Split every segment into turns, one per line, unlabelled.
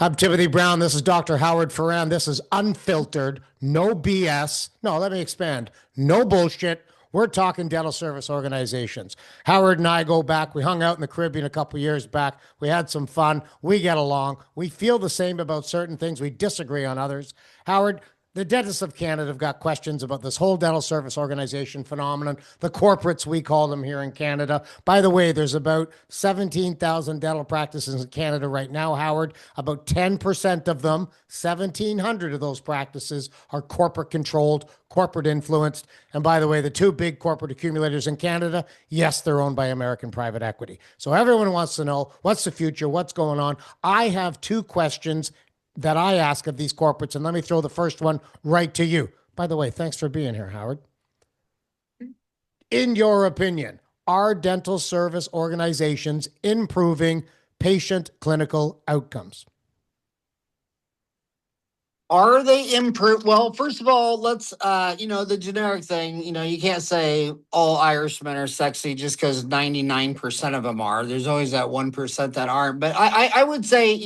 I'm Timothy Brown. This is Dr. Howard Farran. This is unfiltered, no BS. No, let me expand. No bullshit. We're talking dental service organizations. Howard and I go back. We hung out in the Caribbean a couple years back. We had some fun. We get along. We feel the same about certain things. We disagree on others. Howard, the dentists of Canada have got questions about this whole dental service organization phenomenon, the corporates, we call them here in Canada. By the way, there's about 17,000 dental practices in Canada right now, Howard. About 10% of them, 1,700 of those practices, are corporate controlled, corporate influenced. And by the way, the two big corporate accumulators in Canada, yes, they're owned by American private equity. So everyone wants to know what's the future, what's going on. I have two questions that I ask of these corporates. And let me throw the first one right to you. By the way, thanks for being here, Howard. In your opinion, are dental service organizations improving patient clinical outcomes?
Are they improve? Well, first of all, let's, the generic thing, you can't say all Irishmen are sexy just because 99% of them are. There's always that 1% that aren't. But I would say,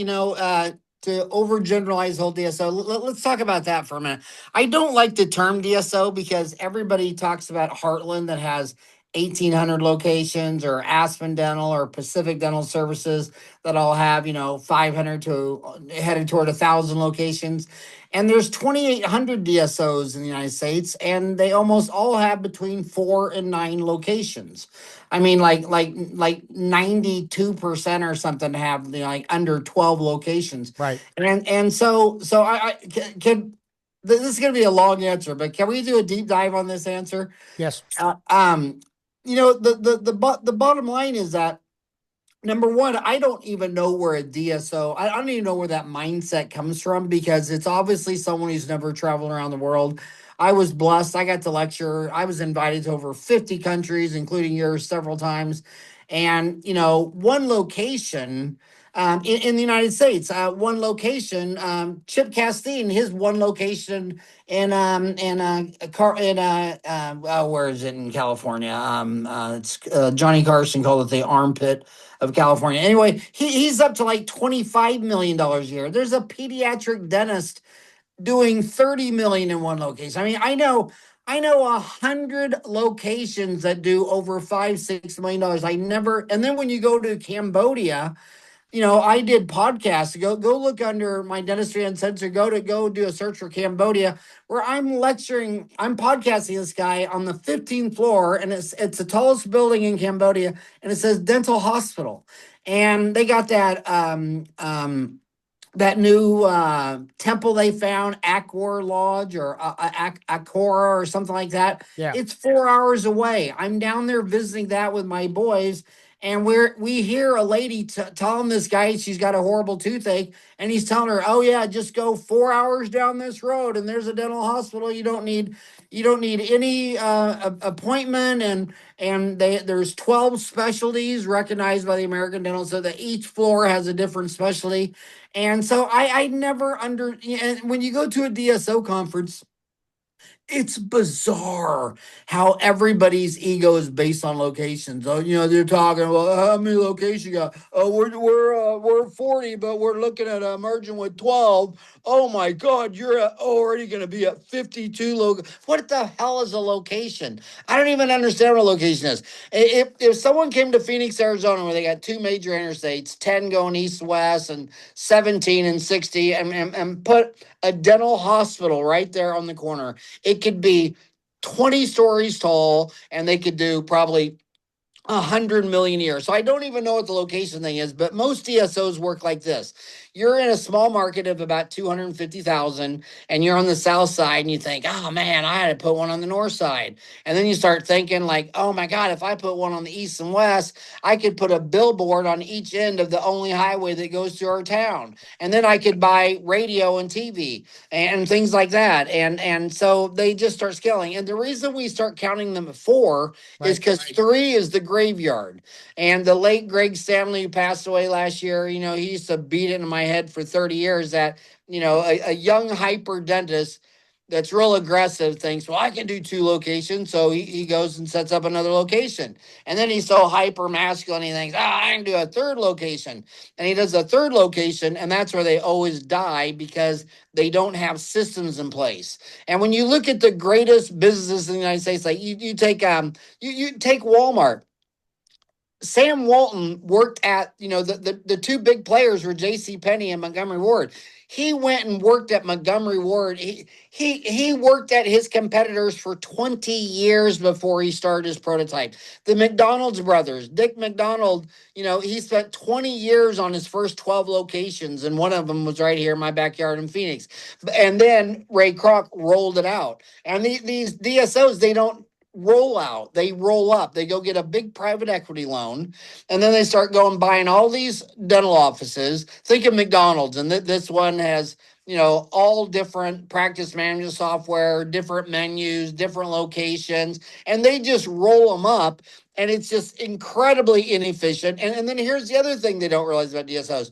to overgeneralize the whole DSO, let's talk about that for a minute. I don't like the term DSO because everybody talks about Heartland that has 1,800 locations, or Aspen Dental or Pacific Dental Services that all have 500 to headed toward 1,000 locations. And there's 2,800 DSOs in the United States, and they almost all have between 4 and 9 locations. I mean, like 92% or something have like under 12 locations.
Right.
And so I can. This is going to be a long answer, but can we do a deep dive on this answer?
Yes.
The bottom line is that, number one, I don't even know where a DSO, I don't even know where that mindset comes from, because it's obviously someone who's never traveled around the world. I was blessed. I got to lecture. I was invited to over 50 countries, including yours, several times. And, one location in the United States, one location, Chip Castine, his one location where is it in California? It's Johnny Carson called it the armpit of California. Anyway, he's up to like $25 million a year. There's a pediatric dentist doing 30 million in one location. I mean, I know 100 locations that do over $5-6 million. And then when you go to Cambodia, I did podcasts. Go look under my dentistry uncensored. Go do a search for Cambodia, where I'm podcasting this guy on the 15th floor, and it's the tallest building in Cambodia, and it says dental hospital, and they got that new temple they found, Akor Lodge or Akora or something like that.
Yeah.
It's 4 hours away. I'm down there visiting that with my boys, and we hear a lady telling this guy she's got a horrible toothache, and he's telling her, "Oh yeah, just go 4 hours down this road, and there's a dental hospital. You don't need any appointment, and there's 12 specialties recognized by the American Dental, so that each floor has a different specialty." And so I never and when you go to a DSO conference, it's bizarre how everybody's ego is based on locations. Oh, they're talking about how many locations you got. Oh, we're 40, but we're looking at merging with 12. Oh my God, you're already going to be at 52 What the hell is a location? I don't even understand what a location is. If someone came to Phoenix, Arizona, where they got two major interstates, 10 going east-west and 17 and 60, and put a dental hospital right there on the corner, it could be 20 stories tall, and they could do probably 100 million a year. So I don't even know what the location thing is, but most DSOs work like this. You're in a small market of about 250,000, and you're on the south side, and you think, "Oh man, I had to put one on the north side." And then you start thinking like, "Oh my God, if I put one on the east and west, I could put a billboard on each end of the only highway that goes through our town. And then I could buy radio and TV and things like that." And so they just start scaling. And the reason we start counting them at 4 is because 3 is the graveyard. And the late Greg Stanley, who passed away last year, he used to beat it in my head for 30 years that, a young hyper dentist that's real aggressive thinks, well, I can do 2 locations. So he goes and sets up another location. And then he's so hyper masculine, he thinks, I can do a third location. And he does a third location, and that's where they always die because they don't have systems in place. And when you look at the greatest businesses in the United States, like you take Walmart. Sam Walton worked at, the two big players were J.C. Penney and Montgomery Ward. He went and worked at Montgomery Ward. He worked at his competitors for 20 years before he started his prototype. The McDonald's brothers, Dick McDonald, he spent 20 years on his first 12 locations, and one of them was right here in my backyard in Phoenix. And then Ray Kroc rolled it out. And these DSOs, they don't roll out, they roll up, they go get a big private equity loan, and then they start going buying all these dental offices. Think of McDonald's, and this one has all different practice management software, different menus, different locations, and they just roll them up, and it's just incredibly inefficient. And then here's the other thing they don't realize about DSOs.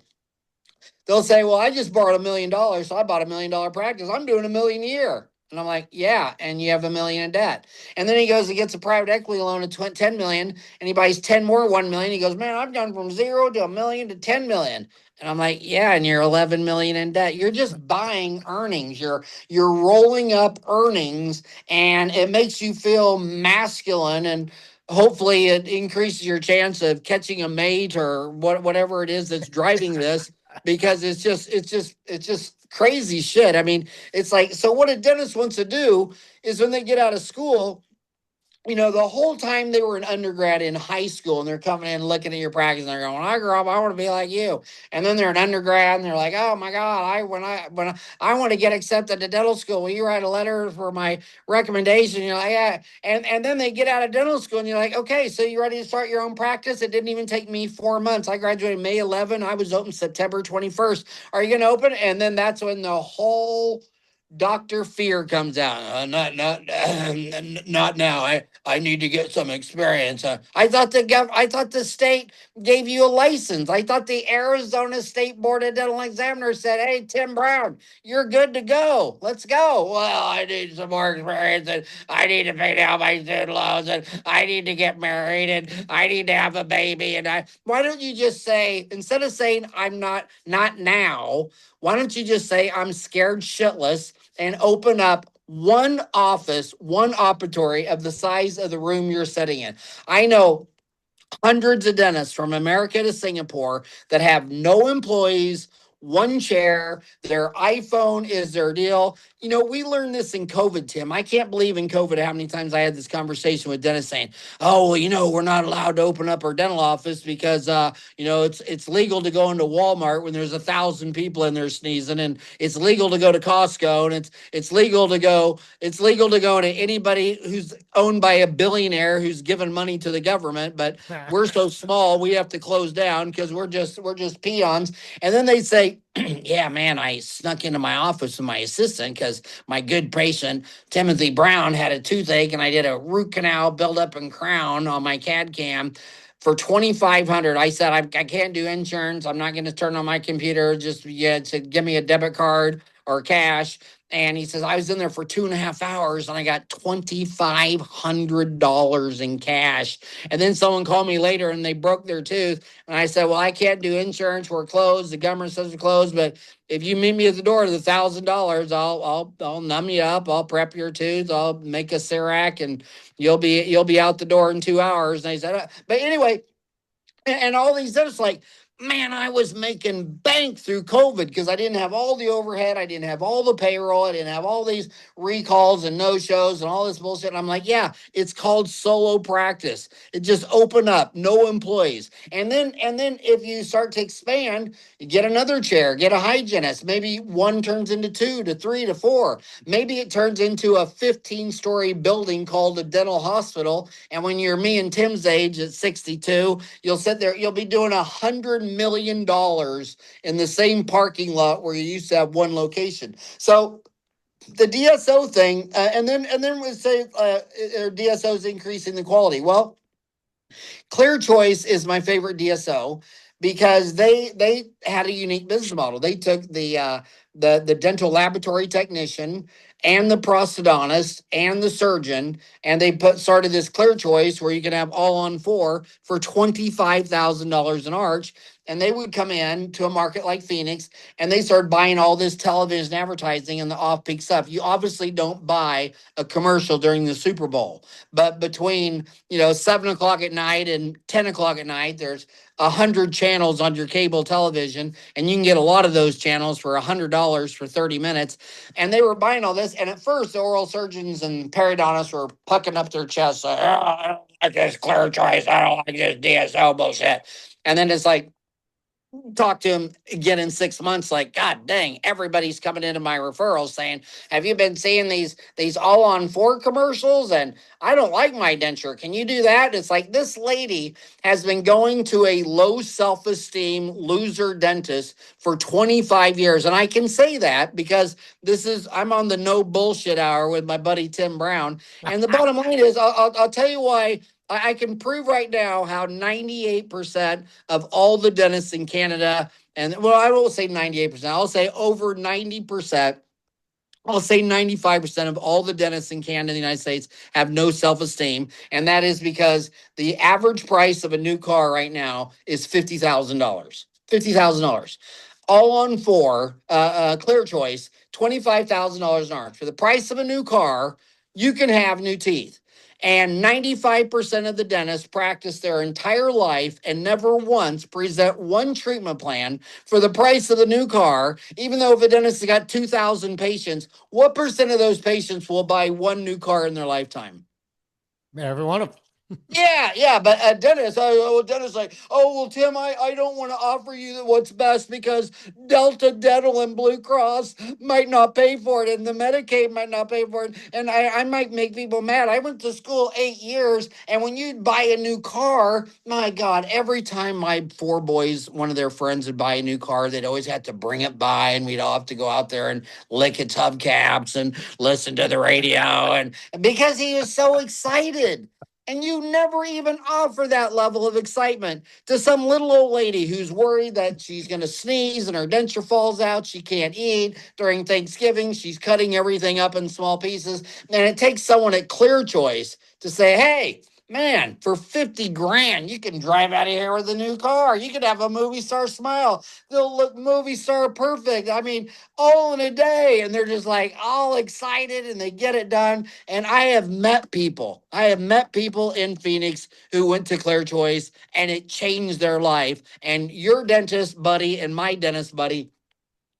They'll say, well, I just borrowed $1 million, so I bought $1 million practice. I'm doing $1 million a year. And I'm like, yeah, and you have $1 million in debt. And then he goes and gets a private equity loan of $10 million, and he buys 10 more $1 million. He goes, man, I've gone from 0 to $1 million to $10 million. And I'm like, yeah, and you're 11 million in debt. You're just buying earnings. You're rolling up earnings, and it makes you feel masculine, and hopefully it increases your chance of catching a mate or whatever it is that's driving this, because it's just crazy shit. I mean, it's like, so what a dentist wants to do is when they get out of school, the whole time they were an undergrad in high school, and they're coming in looking at your practice, and they're going, when I grow up, I want to be like you. And then they're an undergrad, and they're like, oh my God, I want to get accepted to dental school. Will you write a letter for my recommendation? You're like, yeah. And then they get out of dental school, and you're like, okay, so you ready to start your own practice? It didn't even take me 4 months. I graduated May 11. I was open September 21st. Are you going to open? And then that's when the whole Dr. Fear comes out. Not now. I need to get some experience. I thought the state gave you a license. I thought the Arizona State Board of Dental Examiners said, "Hey, Tim Brown, you're good to go. Let's go." Well, I need some more experience, and I need to pay down my student loans, and I need to get married, and I need to have a baby. Why don't you just say, instead of saying I'm not now, why don't you just say I'm scared shitless, and open up one office, one operatory of the size of the room you're sitting in? I know hundreds of dentists from America to Singapore that have no employees, one chair, their iPhone is their deal. We learned this in COVID, Tim. I can't believe in COVID how many times I had this conversation with dentists saying, oh, well, we're not allowed to open up our dental office because, it's legal to go into Walmart when there's 1,000 people in there sneezing, and it's legal to go to Costco, and it's legal to go to anybody who's owned by a billionaire who's given money to the government, but we're so small we have to close down because we're just peons. And then they say, yeah, man, I snuck into my office with my assistant because my good patient Timothy Brown had a toothache, and I did a root canal buildup and crown on my CAD cam for 2,500. I said, I can't do insurance. I'm not going to turn on my computer. Just, yeah, to give me a debit card or cash. And he says, I was in there for 2.5 hours, and I got $2,500 in cash. And then someone called me later, and they broke their tooth. And I said, well, I can't do insurance. We're closed. The government says we're closed. But if you meet me at the door with $1,000, I'll numb you up. I'll prep your tooth. I'll make a Cerac, and you'll be out the door in 2 hours. And I said, but anyway, and all these others, like, man, I was making bank through COVID because I didn't have all the overhead. I didn't have all the payroll. I didn't have all these recalls and no-shows and all this bullshit. And I'm like, yeah, it's called solo practice. It just opened up, no employees. And then if you start to expand, you get another chair, get a hygienist. Maybe one turns into 2 to 3 to 4. Maybe it turns into a 15-story building called a dental hospital. And when you're me and Tim's age at 62, you'll sit there, you'll be doing $100 million in the same parking lot where you used to have one location. So the DSO thing, and then we say DSO is increasing the quality. Well, Clear Choice is my favorite DSO because they had a unique business model. They took the dental laboratory technician, and the prosthodontist and the surgeon, and they started this Clear Choice where you can have all on four for $25,000 an arch. And they would come in to a market like Phoenix, and they started buying all this television advertising and the off-peak stuff. You obviously don't buy a commercial during the Super Bowl, but between 7 o'clock at night and 10 o'clock at night, there's 100 channels on your cable television, and you can get a lot of those channels for $100 for 30 minutes. And they were buying all this. And at first, the oral surgeons and periodontists were pucking up their chests, like, oh, I don't like this Clear Choice. I don't like this DSO bullshit. And then it's like, talk to him again in 6 months, like, God dang, everybody's coming into my referrals saying, have you been seeing these all on four commercials? And I don't like my denture. Can you do that? It's like, this lady has been going to a low self-esteem loser dentist for 25 years. And I can say that because I'm on the no bullshit hour with my buddy Tim Brown. And the bottom line is, I'll tell you why. I can prove right now how 98% of all the dentists in Canada, and well, I won't say 98%, I'll say over 90%. I'll say 95% of all the dentists in Canada and the United States have no self-esteem. And that is because the average price of a new car right now is $50,000. $50,000. All on four, Clear Choice, $25,000 an arch. For the price of a new car, you can have new teeth. And 95% of the dentists practice their entire life and never once present one treatment plan for the price of the new car. Even though if a dentist has got 2,000 patients, what percent of those patients will buy one new car in their lifetime?
Every one of them.
Yeah, but Dennis, Dennis, like, oh well, Tim, I don't want to offer you what's best because Delta Dental and Blue Cross might not pay for it, and the Medicaid might not pay for it, and I might make people mad. I went to school 8 years, and when you buy a new car, my God, every time my four boys, one of their friends would buy a new car, they'd always have to bring it by, and we'd all have to go out there and lick its hubcaps and listen to the radio, and because he was so excited. And you never even offer that level of excitement to some little old lady who's worried that she's going to sneeze and her denture falls out. She can't eat during Thanksgiving. She's cutting everything up in small pieces. And it takes someone at Clear Choice to say, hey, man, for 50 grand, you can drive out of here with a new car. You could have a movie star smile. They'll look movie star perfect. I mean, all in a day. And they're just like all excited and they get it done. And I have met people in Phoenix who went to Clear Choice and it changed their life. And your dentist buddy and my dentist buddy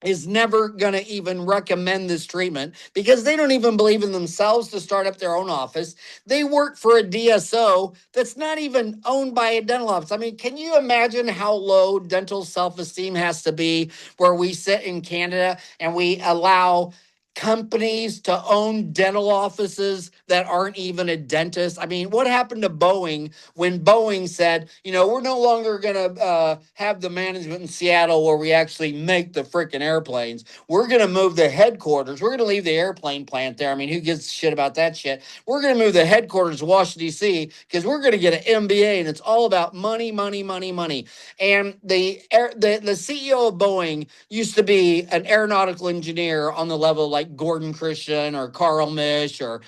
is never going to even recommend this treatment because they don't even believe in themselves to start up their own office. They work for a DSO that's not even owned by a dental office. I mean, can you imagine how low dental self-esteem has to be where we sit in Canada and we allow companies to own dental offices that aren't even a dentist? I mean, what happened to Boeing when Boeing said, we're no longer going to have the management in Seattle where we actually make the freaking airplanes. We're going to move the headquarters. We're going to leave the airplane plant there. I mean, who gives a shit about that shit? We're going to move the headquarters to Washington, D.C. because we're going to get an MBA and it's all about money, money, money, money. And the CEO of Boeing used to be an aeronautical engineer on the level like Gordon Christian or Carl Misch or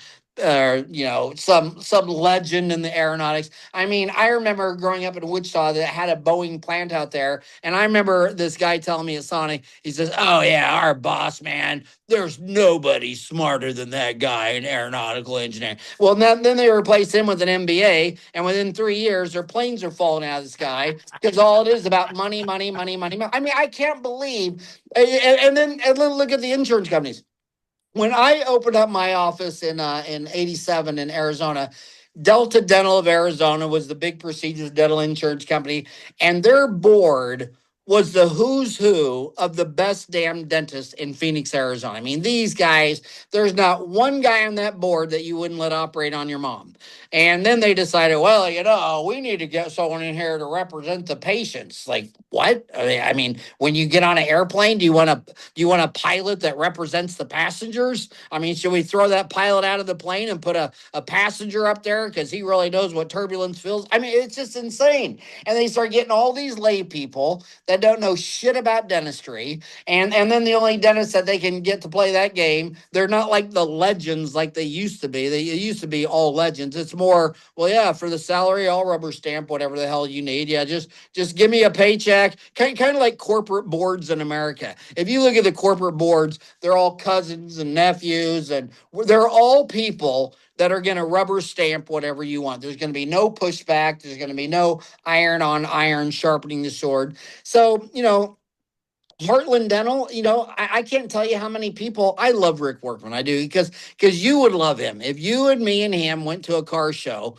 some legend in the aeronautics. I mean, I remember growing up in Wichita that had a Boeing plant out there, and I remember this guy telling me at Sonic, he says, "Oh yeah, our boss man, there's nobody smarter than that guy in aeronautical engineering." Well, then they replaced him with an MBA, and within 3 years, their planes are falling out of the sky because all it is about money, money, money, money. I mean, I can't believe. And then look at the insurance companies. When I opened up my office in '87 in Arizona, Delta Dental of Arizona was the big prestigious dental insurance company, and their board was the who's who of the best damn dentists in Phoenix, Arizona. I mean, these guys, there's not one guy on that board that you wouldn't let operate on your mom. And then they decided, well, we need to get someone in here to represent the patients. Like, what? I mean, when you get on an airplane, do you want a pilot that represents the passengers? I mean, should we throw that pilot out of the plane and put a passenger up there because he really knows what turbulence feels? I mean, it's just insane. And they start getting all these lay people that that don't know shit about dentistry, and then the only dentist that they can get to play that game, they're not like the legends like they used to be. They used to be all legends. It's more, well, yeah, for the salary, I'll rubber stamp whatever the hell you need. Yeah, just give me a paycheck. Kind of like corporate boards in America. If you look at the corporate boards, they're all cousins and nephews, and they're all people that are going to rubber stamp whatever you want. There's going to be no pushback. There's going to be no iron on iron sharpening the sword. So, Heartland Dental, I can't tell you how many people I love Rick Workman. I do because you would love him if you and me and him went to a car show.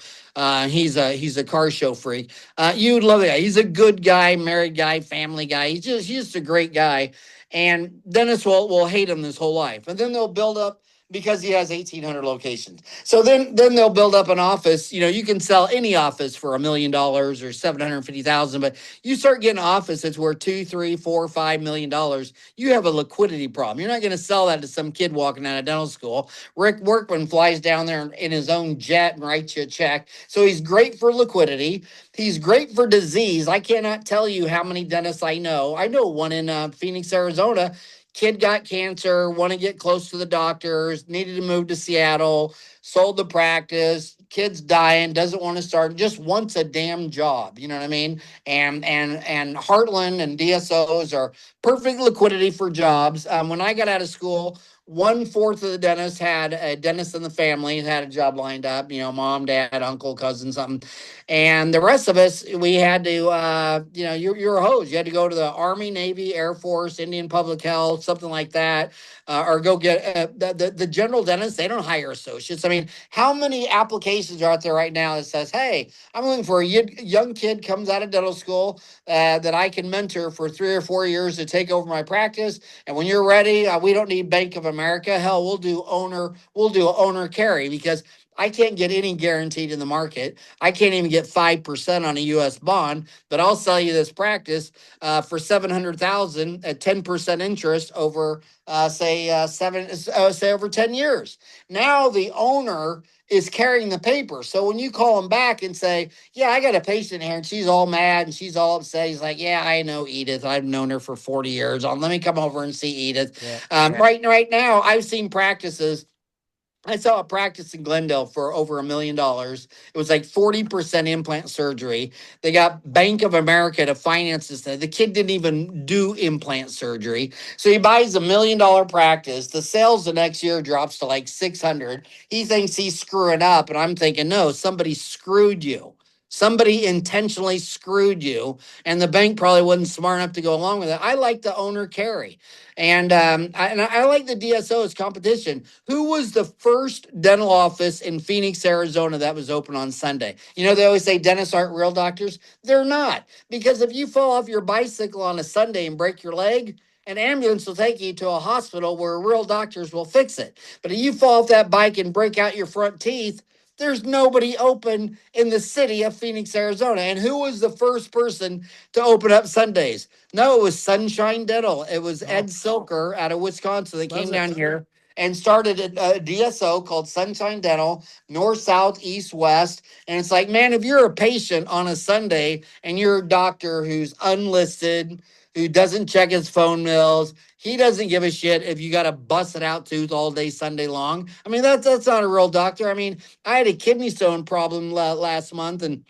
He's a car show freak. You would love the guy. He's a good guy, married guy, family guy. He's just a great guy. And Dennis will hate him this whole life, and then they'll build up because he has 1,800 locations. So then they'll build up an office. You can sell any office for $1 million or 750,000, but you start getting an office that's worth $2, $3, $4, $5 million. You have a liquidity problem. You're not going to sell that to some kid walking out of dental school. Rick Workman flies down there in his own jet and writes you a check. So he's great for liquidity. He's great for disease. I cannot tell you how many dentists I know. I know one in Phoenix, Arizona. Kid got cancer, want to get close to the doctors, needed to move to Seattle, sold the practice, kid's dying, doesn't want to start, just wants a damn job. You know what I mean? And Heartland and DSOs are perfect liquidity for jobs. When I got out of school, 1/4 of the dentists had a dentist in the family, had a job lined up, mom, dad, uncle, cousin, something. And the rest of us, we had to, you're a hose. You had to go to the Army, Navy, Air Force, Indian Public Health, something like that, or go get the general dentist. They don't hire associates. I mean, how many applications are out there right now that says, hey, I'm looking for a young kid comes out of dental school that I can mentor for 3 or 4 years to take over my practice. And when you're ready, we don't need Bank of America. Hell, we'll do owner carry because I can't get any guaranteed in the market. I can't even get 5% on a U.S. bond, but I'll sell you this practice for 700,000 at 10% interest over, say over 10 years. Now the owner is carrying the paper. So when you call him back and say, yeah, I got a patient here and she's all mad and she's all upset. He's like, yeah, I know Edith. I've known her for 40 years. Let me come over and see Edith.
Yeah.
Right now, I've seen practices. I saw a practice in Glendale for over $1 million. It was like 40% implant surgery. They got Bank of America to finance this thing. The kid didn't even do implant surgery. So he buys $1 million practice. The sales the next year drops to like 600. He thinks he's screwing up. And I'm thinking, no, somebody screwed you. Somebody intentionally screwed you, and the bank probably wasn't smart enough to go along with it. I like the owner carry, and I like the DSO as competition. Who was the first dental office in Phoenix, Arizona that was open on Sunday? They always say dentists aren't real doctors. They're not, because if you fall off your bicycle on a Sunday and break your leg, an ambulance will take you to a hospital where real doctors will fix it. But if you fall off that bike and break out your front teeth, there's nobody open in the city of Phoenix, Arizona. And who was the first person to open up Sundays? No, it was Sunshine Dental. It was Ed Silker out of Wisconsin that came down here and started a DSO called Sunshine Dental, north, south, east, west. And it's like, man, if you're a patient on a Sunday and you're a doctor who's unlisted, who doesn't check his phone bills, he doesn't give a shit if you got a busted out tooth all day Sunday long. I mean, that's not a real doctor. I mean, I had a kidney stone problem last month and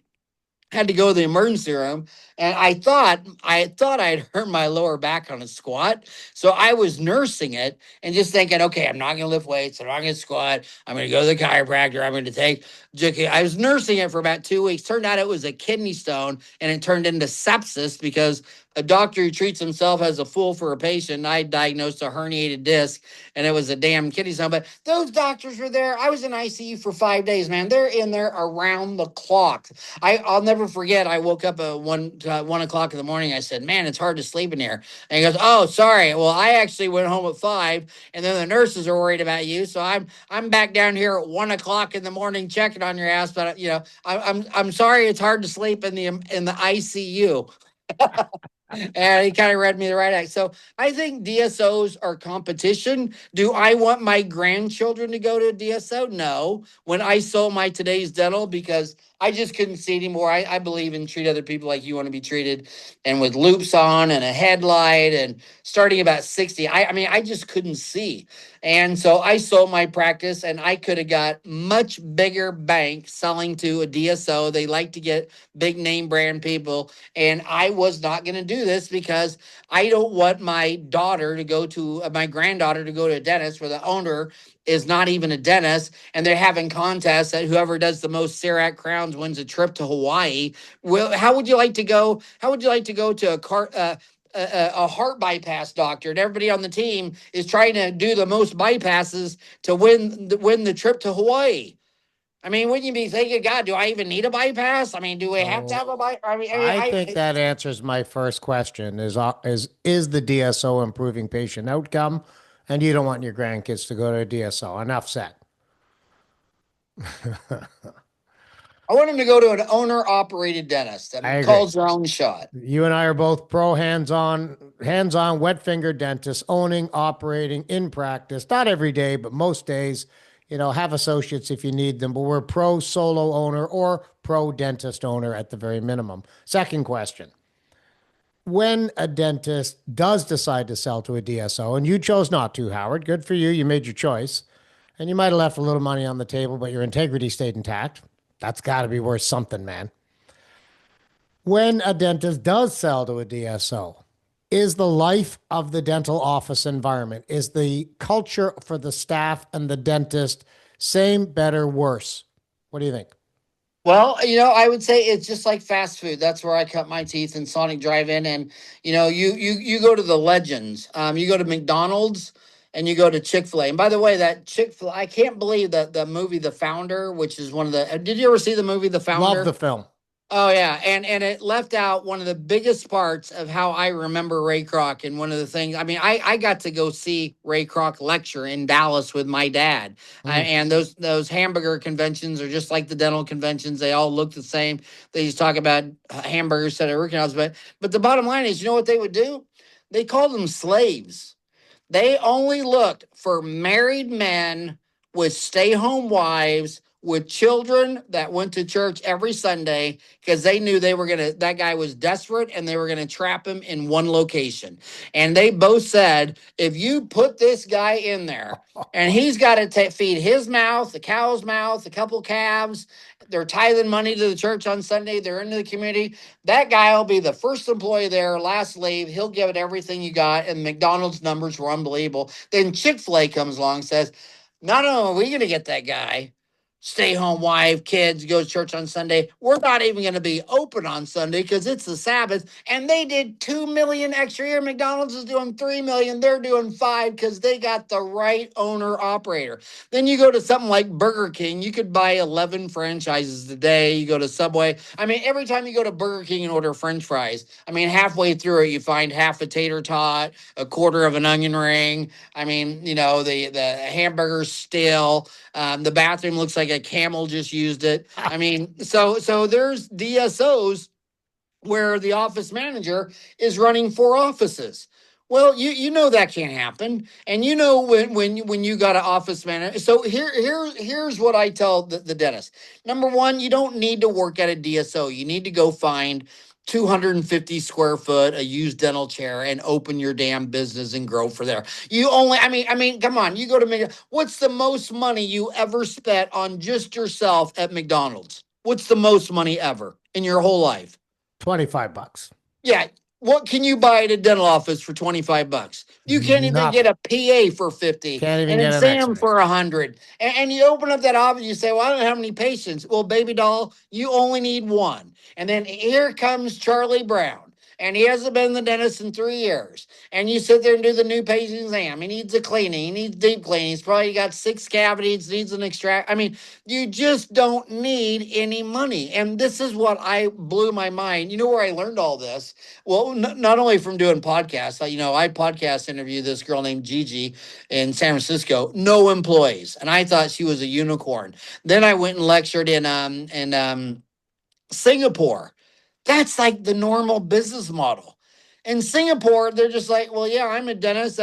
had to go to the emergency room, and I thought I'd hurt my lower back on a squat. So I was nursing it and just thinking, okay, I'm not gonna lift weights, I'm not gonna squat, I'm gonna go to the chiropractor, I'm gonna take I was nursing it for about 2 weeks. Turned out it was a kidney stone, and it turned into sepsis because a doctor who treats himself as a fool for a patient. I diagnosed a herniated disc, and it was a damn kidney stone. But those doctors were there. I was in ICU for 5 days, man. They're in there around the clock. I'll never forget. I woke up at 1 o'clock in the morning. I said, "Man, it's hard to sleep in here." And he goes, "Oh, sorry. Well, I actually went home at 5, and then the nurses are worried about you. So I'm back down here at 1 o'clock in the morning checking on your ass. But I'm sorry. It's hard to sleep in the ICU." And he kind of read me the right act. So I think DSOs are competition. Do I want my grandchildren to go to a DSO? No. When I sold my Today's Dental, because I just couldn't see anymore. I believe in treat other people like you want to be treated, and with loops on and a headlight and starting about 60. I mean, I just couldn't see. And so I sold my practice, and I could have got much bigger bank selling to a DSO. They like to get big name brand people, and I was not going to do this because I don't want my daughter to go to my granddaughter to go to a dentist where the owner is not even a dentist, and they're having contests that whoever does the most CERAC crowns wins a trip to Hawaii. Well, how would you like to go? How would you like to go to a heart bypass doctor, and everybody on the team is trying to do the most bypasses to win the trip to Hawaii? I mean, wouldn't you be thinking, God, do I even need a bypass? I mean, do we have to
So
have a bypass?
I think that answers my first question: is the DSO improving patient outcome? And you don't want your grandkids to go to a DSO. Enough said.
I want him to go to an owner operated dentist
I
that
agree.
calls their own shot.
You and I are both pro hands on wet finger dentists, owning, operating in practice. Not every day, but most days. Have associates if you need them, but we're pro solo owner or pro dentist owner at the very minimum. Second question: when a dentist does decide to sell to a DSO, and you chose not to, Howard, good for you. You made your choice. And you might have left a little money on the table, but your integrity stayed intact. That's got to be worth something, man. When a dentist does sell to a DSO, is the life of the dental office environment, is the culture for the staff and the dentist same, better, worse? What do you think?
Well, I would say it's just like fast food. That's where I cut my teeth in Sonic Drive-In, and you go to the legends. You go to McDonald's and you go to Chick-fil-A. And by the way, that Chick-fil-A, I can't believe that the movie The Founder, which is one of the. Did you ever see the movie The
Love
Founder?
the film.
Oh yeah, and it left out one of the biggest parts of how I remember Ray Kroc. And one of the things, I mean, I got to go see Ray Kroc lecture in Dallas with my dad.
Mm.
And those hamburger conventions are just like the dental conventions. They all look the same. They just talk about hamburgers instead of root canals. But the bottom line is, you know what they would do? They called them slaves. They only looked for married men with stay home wives with children that went to church every Sunday because they knew that guy was desperate and they were going to trap him in one location. And they both said, if you put this guy in there and he's got to feed his mouth, the cow's mouth, a couple calves, they're tithing money to the church on Sunday, they're into the community. That guy will be the first employee there, last leave. He'll give it everything you got. And McDonald's numbers were unbelievable. Then Chick-fil-A comes along and says, not only are we going to get that guy, stay home wife, kids, go to church on Sunday, we're not even going to be open on Sunday because it's the Sabbath. And they did 2 million extra year. McDonald's is doing 3 million. They're doing 5 because they got the right owner operator. Then you go to something like Burger King, you could buy 11 franchises a day. You go to Subway. I mean, every time you go to Burger King and order French fries, I mean, halfway through it, you find half a tater tot, a quarter of an onion ring. I mean, the hamburger's stale. The bathroom looks like a camel just used it. I mean, so there's DSOs where the office manager is running 4 offices. Well, you know that can't happen, and when you got an office manager. So here's what I tell the dentist. Number one, you don't need to work at a DSO. You need to go find 250 square foot a used dental chair and open your damn business and grow for there. You only, I mean, come on. You go to what's the most money you ever spent on just yourself at McDonald's? What's the most money ever in your whole life?
$25.
Yeah. What can you buy at a dental office for 25 bucks? You can't even get
Nothing.
a PA for 50,
Can't even
an
get an
exam
x-ray.
for 100. And you open up that office, you say, well, I don't have any patients. Well, baby doll, you only need one. And then here comes Charlie Brown. And he hasn't been in the dentist in 3 years. And you sit there and do the new patient exam. He needs a cleaning. He needs deep cleaning. He's probably got 6 cavities, needs an extract. I mean, you just don't need any money. And this is what I blew my mind. You know where I learned all this? Well, not only from doing podcasts, I podcast interviewed this girl named Gigi in San Francisco, no employees. And I thought she was a unicorn. Then I went and lectured in Singapore. That's like the normal business model. In Singapore, they're just like, well, yeah, I'm a dentist.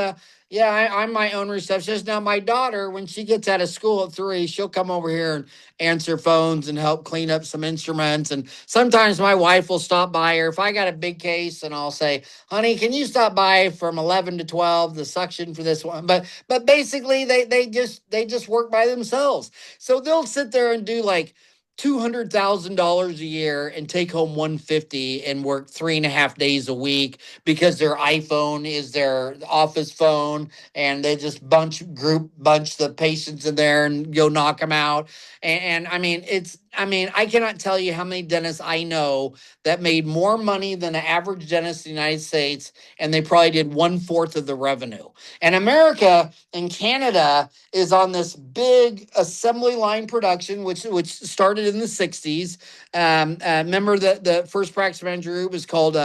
Yeah, I'm my own receptionist. Now, my daughter, when she gets out of school at 3, she'll come over here and answer phones and help clean up some instruments. And sometimes my wife will stop by her if I got a big case, and I'll say, honey, can you stop by from 11 to 12, the suction for this one? But basically they just work by themselves. So they'll sit there and do like $200,000 a year and take home 150 and work 3.5 days a week because their iPhone is their office phone, and they just bunch the patients in there and go knock them out. And I mean, I cannot tell you how many dentists I know that made more money than the average dentist in the United States, and they probably did 1/4 of the revenue. And America and Canada is on this big assembly line production, which started in the 60s. Remember that the first practice manager group was called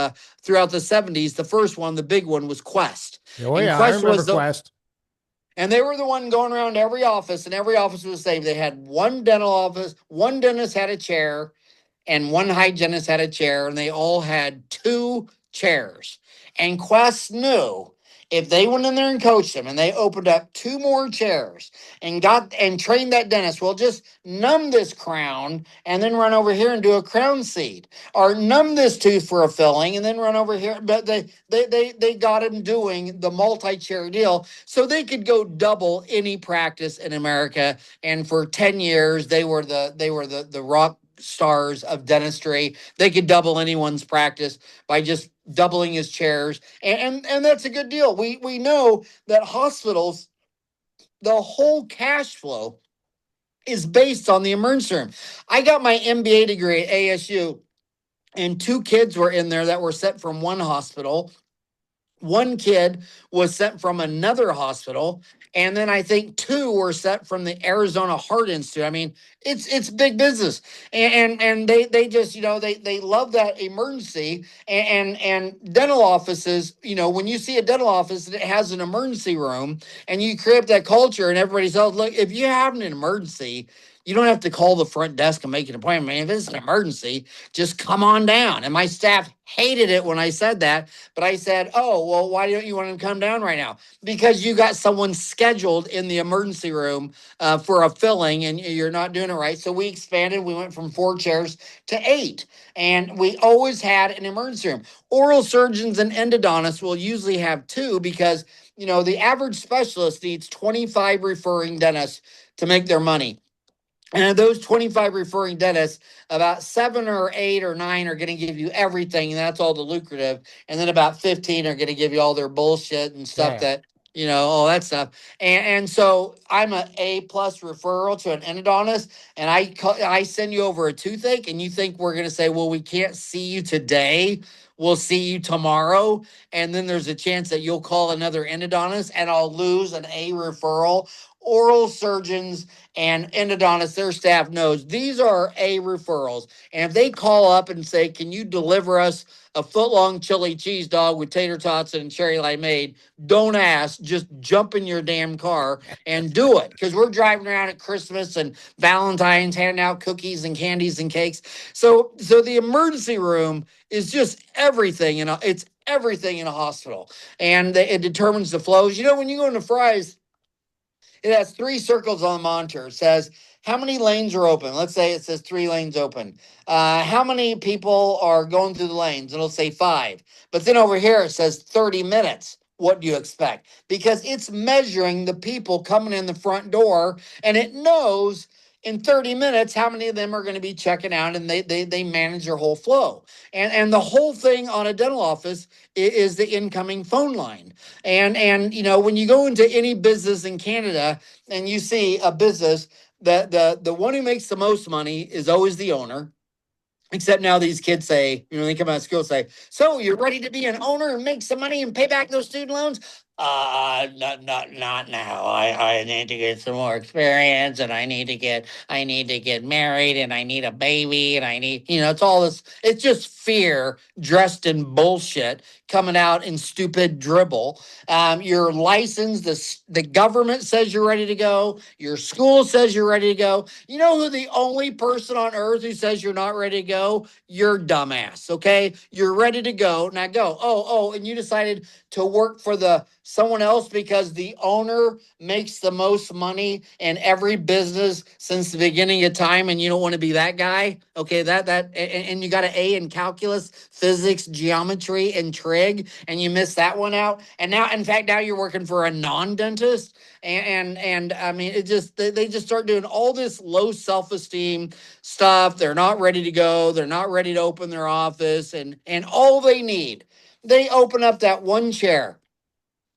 throughout the 70s. The first one, the big one, was Quest.
Oh
And
yeah, I
Quest
remember
was the
Quest.
and they were the one going around every office, and every office was the same. They had one dental office, one dentist had a chair, and one hygienist had a chair, and they all had 2 chairs. And Quest knew if they went in there and coached them and they opened up 2 more chairs and got and trained that dentist, well, just numb this crown and then run over here and do a crown seed, or numb this tooth for a filling and then run over here. But they got him doing the multi-chair deal so they could go double any practice in America. And for 10 years, they were the rock stars of dentistry. They could double anyone's practice by just doubling his chairs. And that's a good deal. We know that hospitals, the whole cash flow is based on the emergency room. I got my MBA degree at ASU, and 2 kids were in there that were sent from one hospital. One kid was sent from another hospital, and then I think 2 were sent from the Arizona Heart Institute. I mean, it's big business, and they just, they love that emergency. And dental offices, when you see a dental office that has an emergency room and you create that culture, and everybody says, look, if you have an emergency, you don't have to call the front desk and make an appointment. Man, if it's an emergency, just come on down. And my staff hated it when I said that. But I said, oh, well, why don't you want to come down right now? Because you got someone scheduled in the emergency room for a filling, and you're not doing it right. So we expanded. We went from 4 chairs to 8. And we always had an emergency room. Oral surgeons and endodontists will usually have 2 because, the average specialist needs 25 referring dentists to make their money. And of those 25 referring dentists, about 7 or 8 or 9 are going to give you everything, and that's all the lucrative. And then about 15 are going to give you all their bullshit and stuff
Yeah.
that, all that stuff. And so I'm an A+ referral to an endodontist, and I send you over a toothache, and you think we're going to say, well, we can't see you today. We'll see you tomorrow. And then there's a chance that you'll call another endodontist, and I'll lose an A referral. Oral surgeons and endodontists, their staff knows these are A referrals. And if they call up and say, can you deliver us a foot-long chili cheese dog with tater tots and cherry limeade, don't ask, just jump in your damn car and do it. Because we're driving around at Christmas and Valentine's handing out cookies and candies and cakes. So the emergency room is just everything, and it's everything in a hospital. And it determines the flows. When you go into Fry's, it has 3 circles on the monitor. It says how many lanes are open. Let's say it says 3 lanes open. How many people are going through the lanes? It'll say 5. But then over here it says 30 minutes. What do you expect? Because it's measuring the people coming in the front door, and it knows in 30 minutes how many of them are going to be checking out, and they manage their whole flow. And the whole thing on a dental office is the incoming phone line. And when you go into any business in Canada and you see a business, the one who makes the most money is always the owner. Except now these kids say, they come out of school and say, so you're ready to be an owner and make some money and pay back those student loans? Not now. I need to get some more experience, and I need to get married, and I need a baby, and I need, it's all this, it's just fear dressed in bullshit, coming out in stupid dribble. Your license, the government says you're ready to go. Your school says you're ready to go. You know who the only person on earth who says you're not ready to go? You're dumbass. Okay, you're ready to go. Now go. Oh, and you decided to work for the someone else because the owner makes the most money in every business since the beginning of time, and you don't want to be that guy. Okay, and you got an A in calculus, physics, geometry, and trig, and you missed that one out. And now, in fact, now you're working for a non-dentist, and I mean, they just start doing all this low self-esteem stuff. They're not ready to go. They're not ready to open their office, and all they open up that one chair,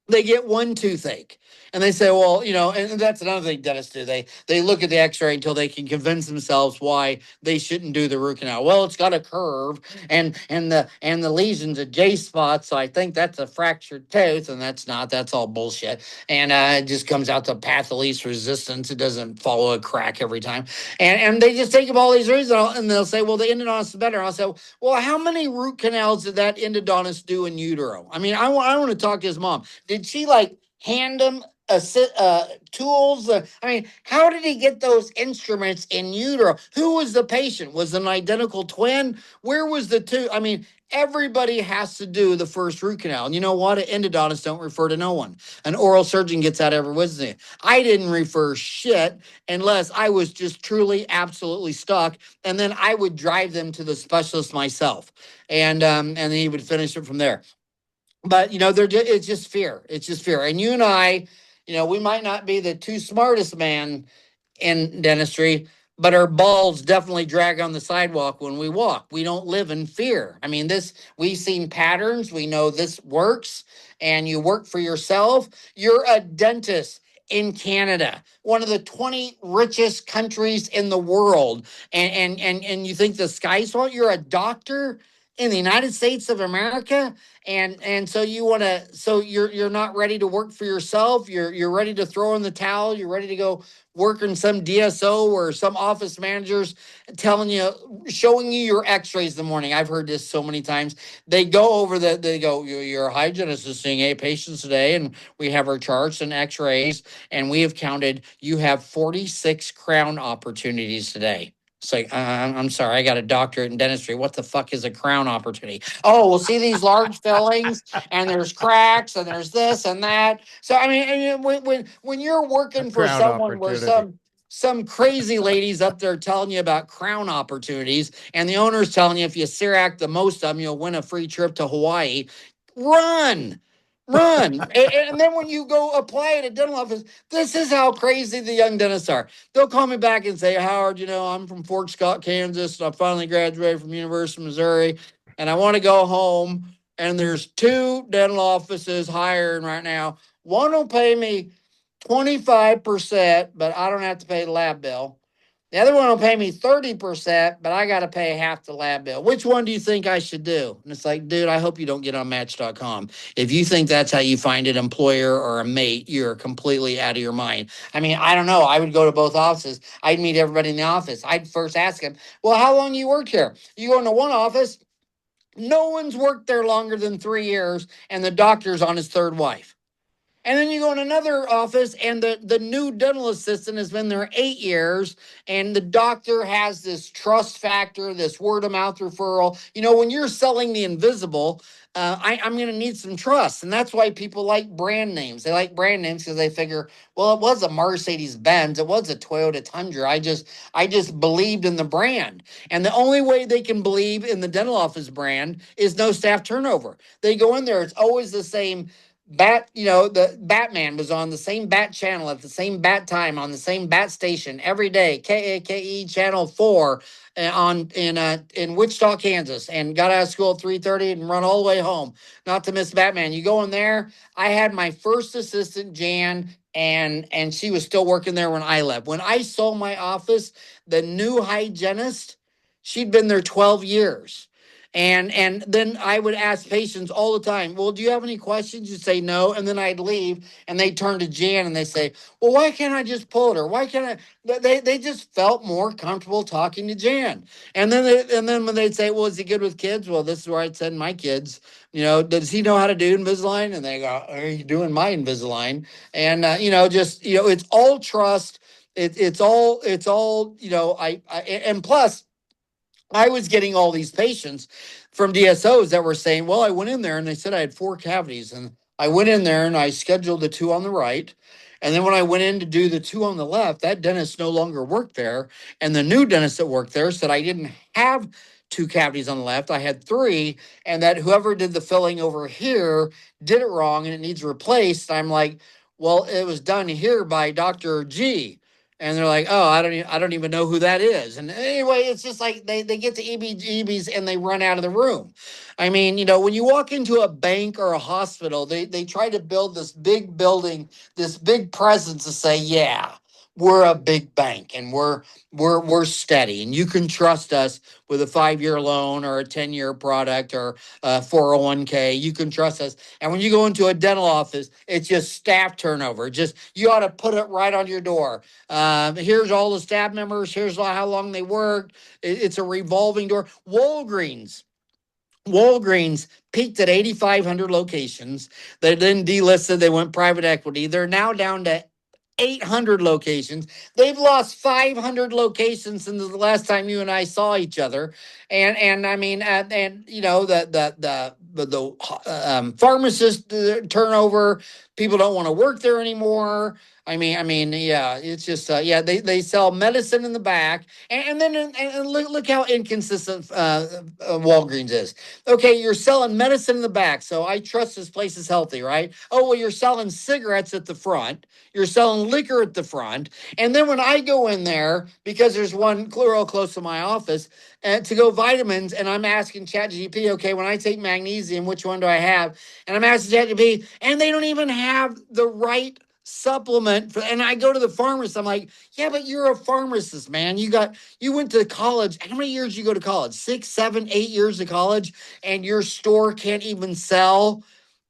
they get one toothache, and they say, well, and that's another thing dentists do. They look at the x-ray until they can convince themselves why they shouldn't do the root canal. Well, it's got a curve, and the lesion's a J spot, so I think that's a fractured tooth, and that's all bullshit. And it just comes out to path of least resistance. It doesn't follow a crack every time. And they just take up all these reasons, and they'll say, well, the endodontist is better. I'll say, well, how many root canals did that endodontist do in utero? I mean, I want to talk to his mom. Did she hand him tools? I mean, how did he get those instruments in utero? Who was the patient? Was it an identical twin? Where was the tooth? I mean, everybody has to do the first root canal. And you know what? An endodontist don't refer to no one. An oral surgeon gets out every Wednesday. I didn't refer shit unless I was just truly, absolutely stuck. And then I would drive them to the specialist myself. And then he would finish it from there. But it's just fear. It's just fear. And you and I, we might not be the two smartest man in dentistry, but our balls definitely drag on the sidewalk when we walk. We don't live in fear. I mean, we've seen patterns. We know this works, and you work for yourself. You're a dentist in Canada, one of the 20 richest countries in the world, and you think the sky's falling. You're a doctor in the United States of America, and so you're not ready to work for yourself. You're ready to throw in the towel. You're ready to go work in some DSO or some office managers showing you your x-rays in the morning. I've heard this so many times. They go your hygienist is seeing 8 patients today, and we have our charts and x-rays, and we have counted, you have 46 crown opportunities today. It's like, I'm sorry, I got a doctorate in dentistry. What the fuck is a crown opportunity? Oh, we'll see these large fillings, and there's cracks, and there's this and that. So I mean, when you're
A
working for
crown
someone where
opportunity.
some crazy ladies up there telling you about crown opportunities, and the owner's telling you if you CIRAC the most of them, you'll win a free trip to Hawaii. Run. Run. And then when you go apply at a dental office, this is how crazy the young dentists are. They'll call me back and say, Howard, I'm from Fort Scott, Kansas, and I finally graduated from University of Missouri, and I want to go home. And there's 2 dental offices hiring right now. One will pay me 25%, but I don't have to pay the lab bill. The other one will pay me 30%, but I got to pay half the lab bill. Which one do you think I should do? And it's like, dude, I hope you don't get on Match.com. If you think that's how you find an employer or a mate, you're completely out of your mind. I mean, I don't know. I would go to both offices. I'd meet everybody in the office. I'd first ask them, well, how long you work here? You go into one office, no one's worked there longer than 3 years, and the doctor's on his 3rd wife. And then you go in another office, and the new dental assistant has been there 8 years, and the doctor has this trust factor, this word of mouth referral. When you're selling the invisible, I'm going to need some trust. And that's why people like brand names. They like brand names because they figure, well, it was a Mercedes Benz, it was a Toyota Tundra. I just believed in the brand. And the only way they can believe in the dental office brand is no staff turnover. They go in there, it's always the same the Batman was on the same bat channel at the same bat time on the same bat station every day. KAKE channel 4 in Wichita, Kansas, and got out of school at 3:30 and run all the way home, not to miss Batman. You go in there. I had my first assistant, Jan, and she was still working there when I left. When I sold my office, the new hygienist, she'd been there 12 years. And then I would ask patients all the time, well, do you have any questions? You say no. And then I'd leave and they turn to Jan and they say, well, why can't I just pull it? Or why can't I? They just felt more comfortable talking to Jan. And then when they'd say, well, is he good with kids? Well, this is where I'd send my kids. Does he know how to do Invisalign? And they go, are you doing my Invisalign? And, it's all trust. It's all, and plus, I was getting all these patients from DSOs that were saying, well, I went in there and they said I had 4 cavities. And I went in there and I scheduled the 2 on the right. And then when I went in to do the 2 on the left, that dentist no longer worked there. And the new dentist that worked there said I didn't have 2 cavities on the left. I had 3. And that whoever did the filling over here did it wrong and it needs replaced. I'm like, well, it was done here by Dr. G. And they're like, oh, I don't even know who that is. And anyway, it's just like they get to EBGBs and they run out of the room. I mean, when you walk into a bank or a hospital, they try to build this big building, this big presence to say, yeah, we're a big bank and we're steady and you can trust us with a 5-year loan or a 10-year product or a 401k. You can trust us. And when you go into a dental office, it's just staff turnover. Just you ought to put it right on your door. Here's all the staff members. Here's how long they worked. It's a revolving door. Walgreens peaked at 8,500 locations. They then delisted. They went private equity. They're now down to 800 locations. They've lost 500 locations since the last time you and I saw each other. And I mean, the pharmacist turnover. People don't want to work there anymore. I mean, yeah, it's just They sell medicine in the back, and look how inconsistent Walgreens is. Okay, you're selling medicine in the back, so I trust this place is healthy, right? Oh well, you're selling cigarettes at the front. You're selling liquor at the front. And then when I go in there, because there's one real close to my office, to go vitamins, and I'm asking ChatGPT, okay, when I take magnesium, which one do I have? And I'm asking ChatGPT, and they don't even have the right supplement and I go to the pharmacist. I'm like, yeah, but you're a pharmacist, man. You went to college. How many years you go to college? 6, 7, 8 years of college, and your store can't even sell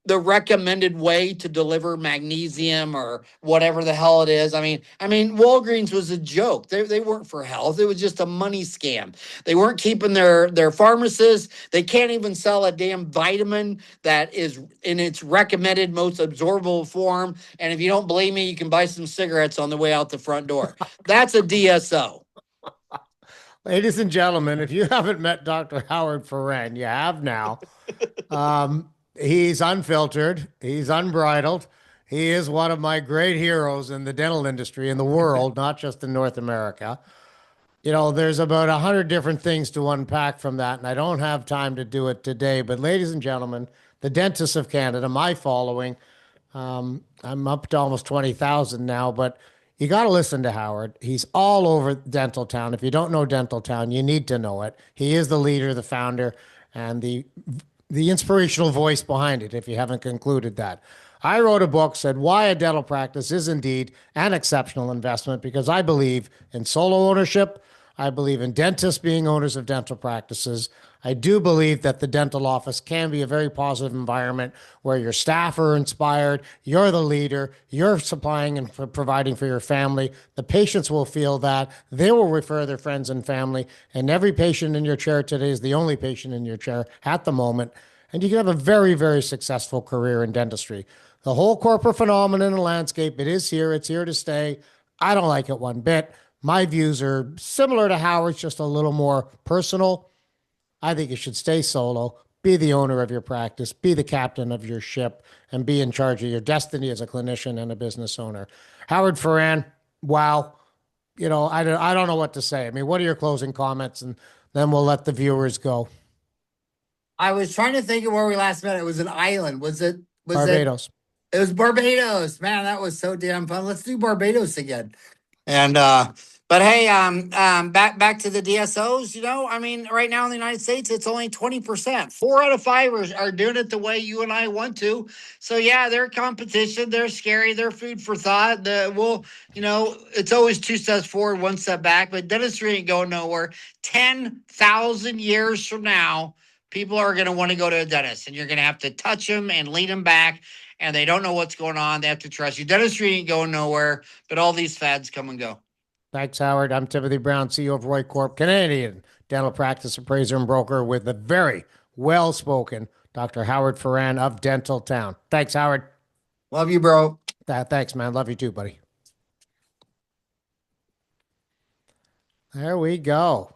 the recommended way to deliver magnesium or whatever the hell it is. I mean, Walgreens was a joke. They weren't for health. It was just a money scam. They weren't keeping their pharmacists. They can't even sell a damn vitamin that is in its recommended most absorbable form. And if you don't believe me, you can buy some cigarettes on the way out the front door. That's a DSO.
Ladies and gentlemen, if you haven't met Dr. Howard Farran, you have now. He's unfiltered, he's unbridled. He is one of my great heroes in the dental industry in the world, not just in North America. There's about 100 different things to unpack from that, and I don't have time to do it today. But, ladies and gentlemen, the dentists of Canada, my following, I'm up to almost 20,000 now, but you got to listen to Howard. He's all over Dental Town. If you don't know Dental Town, you need to know it. He is the leader, the founder, and the inspirational voice behind it, if you haven't concluded that. I wrote a book, said why a dental practice is indeed an exceptional investment, because I believe in solo ownership. I believe in dentists being owners of dental practices. I do believe that the dental office can be a very positive environment where your staff are inspired, you're the leader, you're supplying and providing for your family. The patients will feel that. They will refer their friends and family. And every patient in your chair today is the only patient in your chair at the moment. And you can have a very, very successful career in dentistry. The whole corporate phenomenon and landscape, it is here, it's here to stay. I don't like it one bit. My views are similar to Howard's, just a little more personal. I think you should stay solo, be the owner of your practice, be the captain of your ship, and be in charge of your destiny as a clinician and a business owner. Howard Farran, wow. I don't know what to say. I mean, what are your closing comments? And then we'll let the viewers go.
I was trying to think of where we last met. It was an island. Was it?
Barbados.
It was Barbados. Man, that was so damn fun. Let's do Barbados again. And but hey, back to the DSOs. I mean, right now in the United States, it's only 20%. 4 out of 5 are doing it the way you and I want to. So yeah, they're competition. They're scary. They're food for thought. It's always 2 steps forward, 1 step back. But dentistry ain't going nowhere. 10,000 years from now, people are going to want to go to a dentist, and you're going to have to touch them and lead them back, and they don't know what's going on. They have to trust you. Dentistry ain't going nowhere, but all these fads come and go.
Thanks, Howard. I'm Timothy Brown, CEO of Roy Corp, Canadian dental practice appraiser and broker, with the very well spoken Dr. Howard Farran of Dental Town. Thanks, Howard.
Love you, bro.
Thanks, man. Love you too, buddy. There we go.